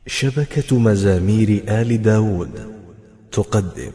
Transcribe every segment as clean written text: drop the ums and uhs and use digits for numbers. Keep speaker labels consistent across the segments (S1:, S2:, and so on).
S1: شبكة مزامير آل داود تقدم.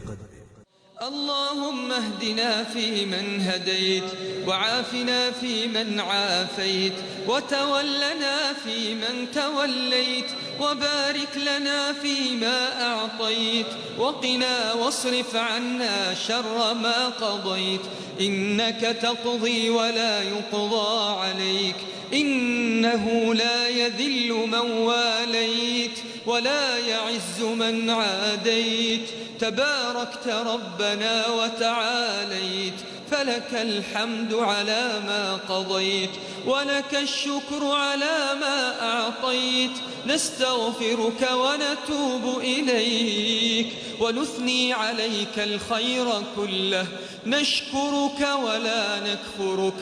S2: اللهم اهدنا فيمن هديت، وعافنا فيمن عافيت، وتولنا فيمن توليت، وبارك لنا فيما أعطيت، وقنا واصرف عنا شر ما قضيت. إنك تقضي ولا يقضى عليك، إنه لا يذل من واليت ولا يعز من عاديت. تباركت ربنا وتعاليت، فلك الحمد على ما قضيت، ولك الشكر على ما أعطيت. نستغفرك ونتوب إليك، ونثني عليك الخير كله، نشكرك ولا نكفرك.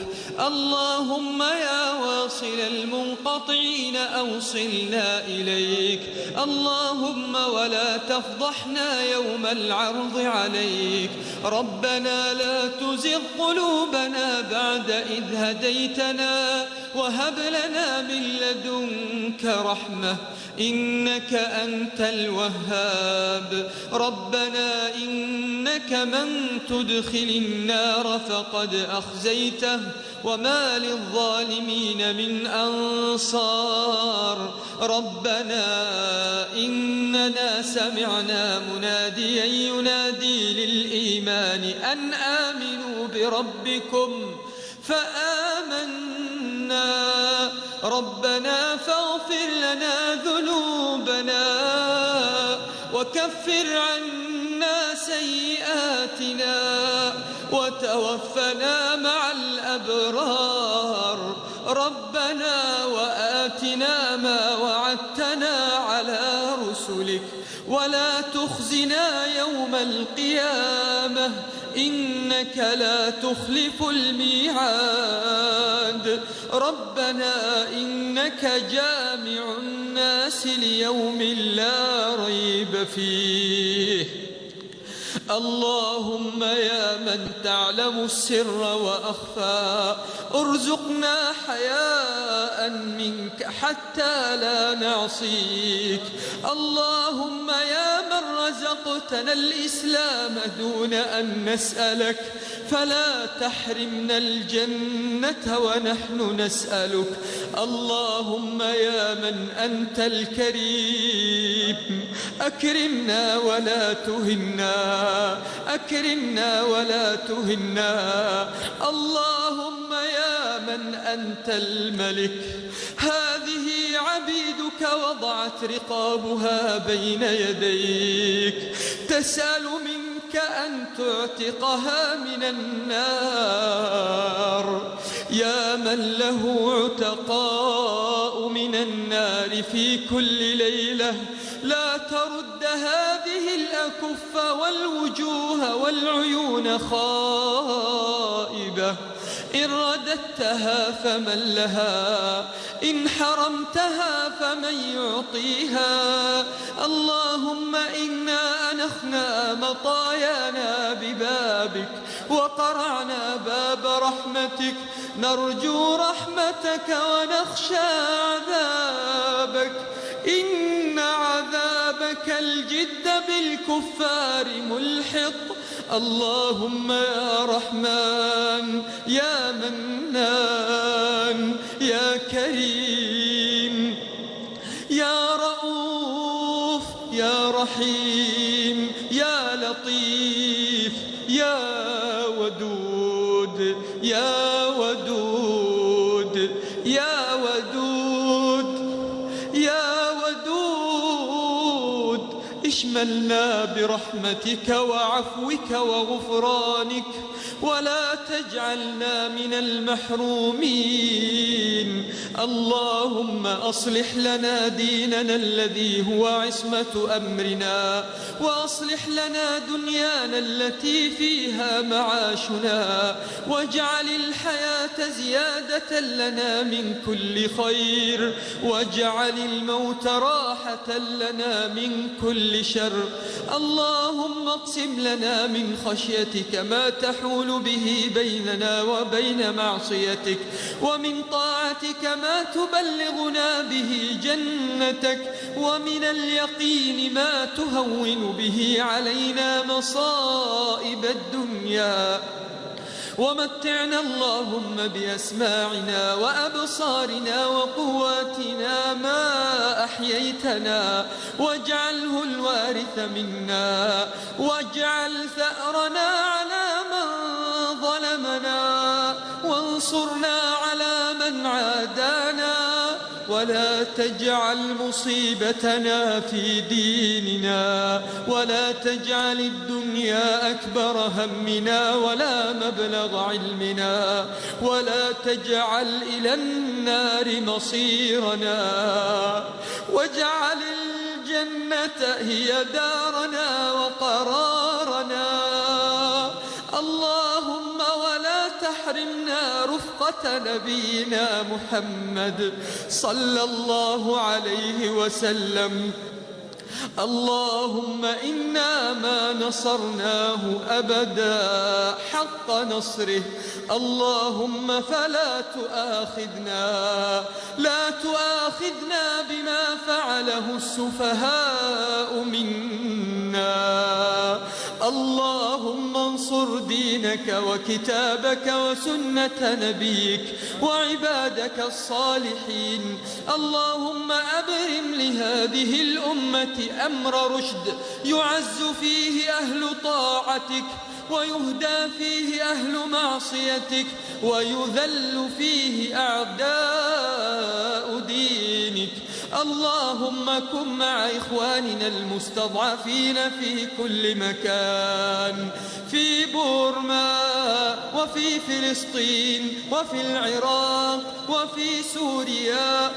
S2: اللهم يا واصل المنقطعين أوصلنا إليك، اللهم ولا تفضحنا يوم العرض عليك. ربنا لا تزغ قلوبنا بعد إذ هديتنا، وهب لنا من لدنك رحمة، إنك أنت الوهاب. ربنا إنك من تدخل النار فقد أخزيته، وما للظالمين من أنصار. ربنا إننا سمعنا مناديا ينادي للإيمان أن آمنوا بربكم فآمنا. ربنا فاغفر لنا ذنوبنا وكفر عنا سيئاتنا وتوفنا مع الأبرار. ربنا وآتنا ما وعدتنا على رسلك، ولا تخزنا يوم القيامة، إنك لا تخلف الميعاد. ربنا إنك جامع الناس ليوم لا ريب فيه. اللهم يا من تعلم السر وأخفى، ارزقنا حياء منك حتى لا نعصيك. اللهم يا من رزقتنا الإسلام دون أن نسألك، فلا تحرمنا الجنة ونحن نسألك. اللهم يا من أنت الكريم، أكرمنا ولا تهنا، أكرمنا ولا تهنا. اللهم يا من أنت الملك، هذه عبيدك وضعت رقابها بين يديك، تسأل منك أن تعتقها من النار. يا من له عتقاء من النار في كل ليلة، لا ترد هذه الأكف والوجوه والعيون خائبة. إن رددتها فمن لها، إن حرمتها فمن يعطيها. اللهم إنا أنخنا مطايانا ببابك، وقرعنا باب رحمتك، نرجو رحمتك ونخشى عذابك. إن عذابك الجد بالكفار ملحق. اللهم يا رحمن يا منان يا كريم يا رؤوف يا رحيم يا لطيف يا ودود يا ودود يا ودود يا ودود، اشملنا برحمتك وعفوك وغفرانك، ولا تجعلنا من المحرومين. اللهم أصلح لنا ديننا الذي هو عصمة أمرنا، وأصلح لنا دنيانا التي فيها معاشنا، واجعل الحياة زيادة لنا من كل خير، واجعل الموت راحة لنا من كل كل شر. اللهم اقسم لنا من خشيتك ما تحول به بيننا وبين معصيتك، ومن طاعتك ما تبلغنا به جنتك، ومن اليقين ما تهون به علينا مصائب الدنيا. ومتعنا اللهم بأسماعنا وأبصارنا وقواتنا ما أحييتنا، واجعله الوارث منا، واجعل ثأرنا على من ظلمنا، وانصرنا على من عادانا، ولا تجعل مصيبتنا في ديننا، ولا تجعل الدنيا أكبر همنا ولا مبلغ علمنا، ولا تجعل إلى النار مصيرنا، واجعل الجنة هي دارنا وقرارنا. اللهم ولا تحرمنا رفقة نبينا محمد صلى الله عليه وسلم. اللهم إنا ما نصرناه أبدا حق نصره. اللهم فلا تؤاخذنا بما فعله السفهاء منا. اللهم انصر دينك وكتابك وسنة نبيك وعبادك الصالحين. اللهم أبرم لهذه الأمة أمر رشد يعز فيه أهل طاعتك، ويهدى فيه أهل معصيتك، ويذل فيه أعداء دينك. اللهم كن مع إخواننا المستضعفين في كل مكان، في بورما وفي فلسطين وفي العراق وفي سوريا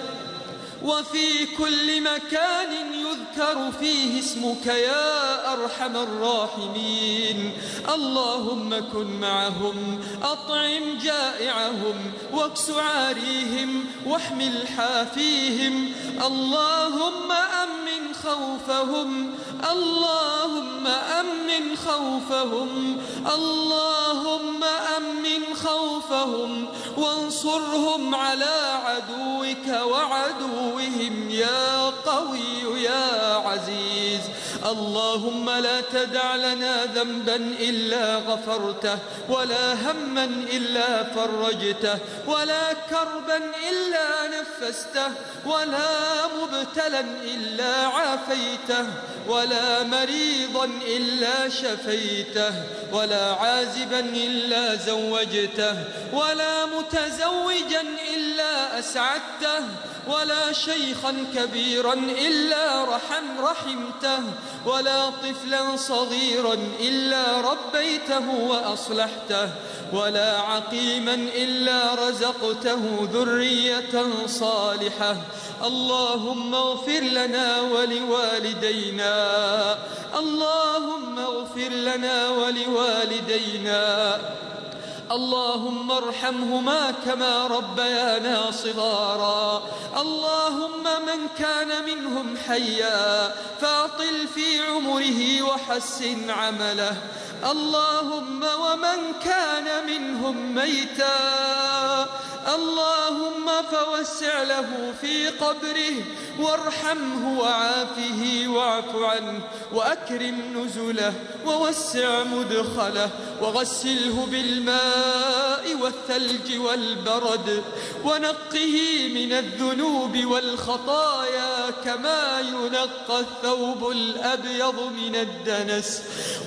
S2: وفي كل مكان يذكر فيه اسمك يا أرحم الراحمين. اللهم كن معهم، أطعم جائعهم، واكس عاريهم، واحمل حافيهم. اللهم أمن خوفهم، اللهم أمن خوفهم، اللهم أمن خوفهم، وانصرهم على عدوك وعدوهم يا قوي يا عزيز. اللهم لا تدع لنا ذنبا إلا غفرته، ولا هما إلا فرجته، ولا كربا إلا نفسته، ولا مبتلا إلا عافيته، ولا مريضا إلا شفيته، ولا عازبا إلا زوجته، ولا متزوجا إلا أسعدته، ولا شيخا كبيرا إلا رحمته، ولا طفلا صغيرا إلا ربيته وأصلحته، ولا عقيما إلا رزقته ذرية صالحة. اللهم اغفر لنا ولوالدينا، اللهم اغفر لنا ولوالدينا. اللهم ارحمهما كما ربيانا صغارا. اللهم من كان منهم حيا فأطل في عمره وحسن عمله. اللهم ومن كان منهم ميتا اللهم فوسع له في قبره، وارحمه وعافه واعف عنه، وأكرم نزله ووسع مدخله، وغسله بالماء والثلج والبرد، ونقه من الذنوب والخطايا كما ينقى الثوب الأبيض من الدنس.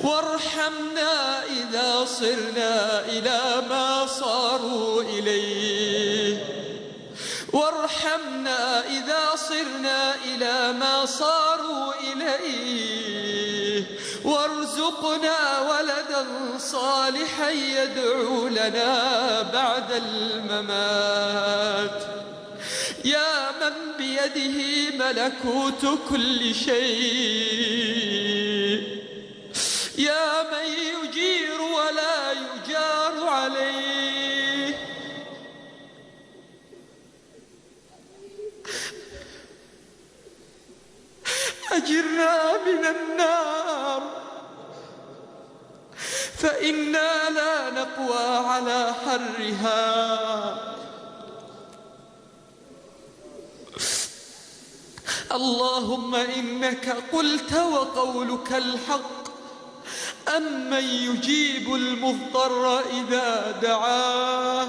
S2: وارحمنا إذا صرنا إلى ما صاروا إليه، وارحمنا إذا صرنا إلى ما صاروا إليه، وارزقنا ولدا صالحا يدعو لنا بعد الممات. يا من بيده ملكوت كل شيء، يا من يجير ولا يجار عليه، أجرنا من النار، فإنا لا نقوى على حرها. اللهم إنك قلت وقولك الحق: أمن يجيب المضطر إذا دعاه.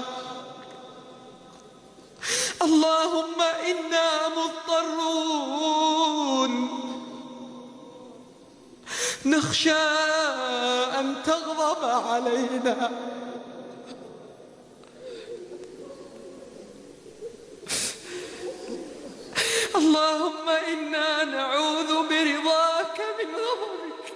S2: اللهم إنا مضطرون، نخشى أن تغضب علينا. اللهم إنا نعوذ برضاك من غضبك.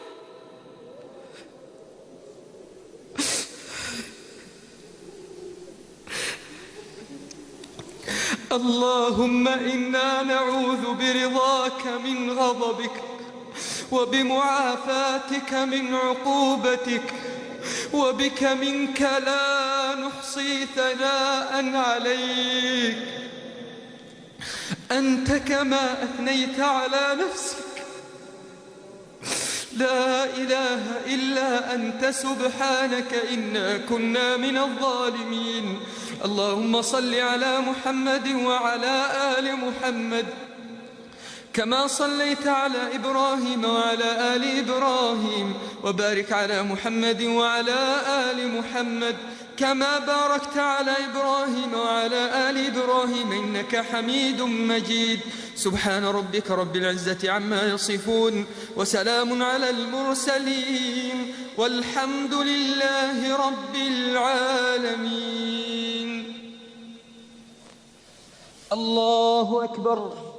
S2: اللهم إنا نعوذ برضاك من غضبك وبمعافاتك من عقوبتك، وبك منك لا نحصي ثناء عليك، أنت كما أثنيت على نفسك. لا إله إلا أنت سبحانك إنا كنا من الظالمين. اللهم صل على محمد وعلى آل محمد كما صليت على إبراهيم وعلى آل إبراهيم، وبارك على محمد وعلى آل محمد كما باركت على إبراهيم وعلى آل إبراهيم إنك حميد مجيد. سبحان ربك رب العزة عما يصفون، وسلام على المرسلين، والحمد لله رب العالمين. الله أكبر.